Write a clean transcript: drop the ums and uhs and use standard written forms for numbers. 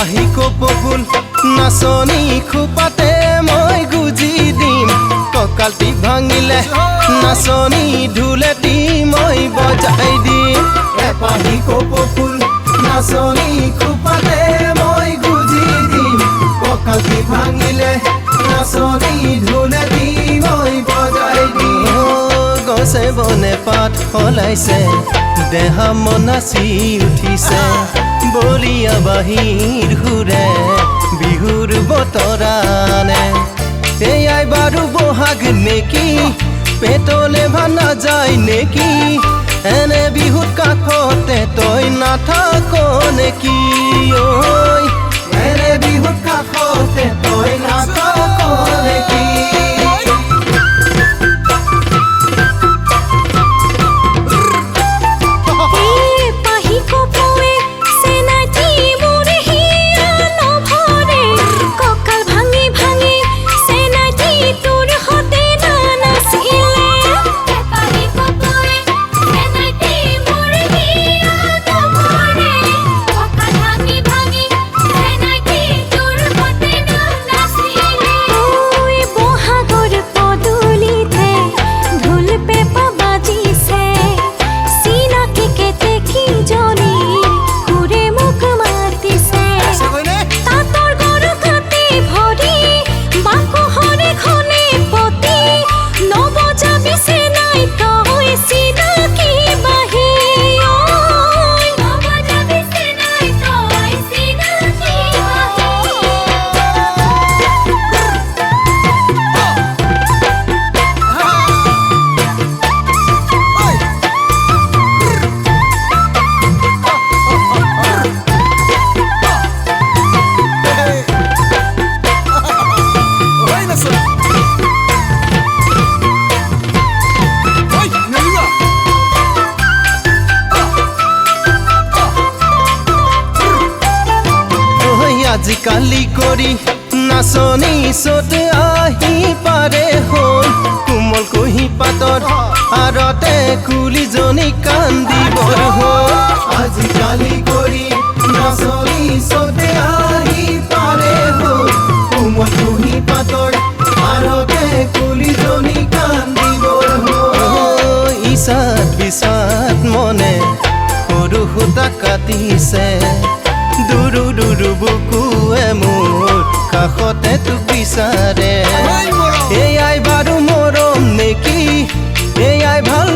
এপাহি কপৌফুল নাচনি খোপাতে মই গুজি দিম কঁকালটি ভাঙিলে নাচনি ঢোলেটি মই বজাই দিম এপাহি কপৌফুল নাচনি খোপাতে মই গুজি দিম কঁকালটি ভাঙিলে নাচনি ঢোলেটি মই বজাই দিম গছে বনে পাত সলাইছে দেহা মন নাচি উঠিছে বলিয়া বাহিৰ ঘূৰে বিহুৰ বতৰানে এয়াই বাৰু বহাগ নেকি পেটলে ভাল নাযায় নেকি এনে বিহুত কাষতে তই নাথাক নেকি ঐ এনে বিহুত কাষতে তই নাথাক নেকি আজিকালি কৰি নাচনি চত আহি পাৰে হ'ল কোমল কুহি পাতৰ আৰতে কুলিজনী কান্দিবৰ হ'ল আজিকালি কৰি নাচনি চত আহি পাৰে হ'ল কোমল কুহি পাতৰ আৰতে কুলিজনী কান্দিবৰ হ'ল ইচাত বিচাত মনে সৰু সূতা কাটিছে দুৰু দুৰু বুকুৱে মোৰ কাষতে তোক বিচাৰে এয়াই বাৰু মৰম নেকি এয়াই ভাল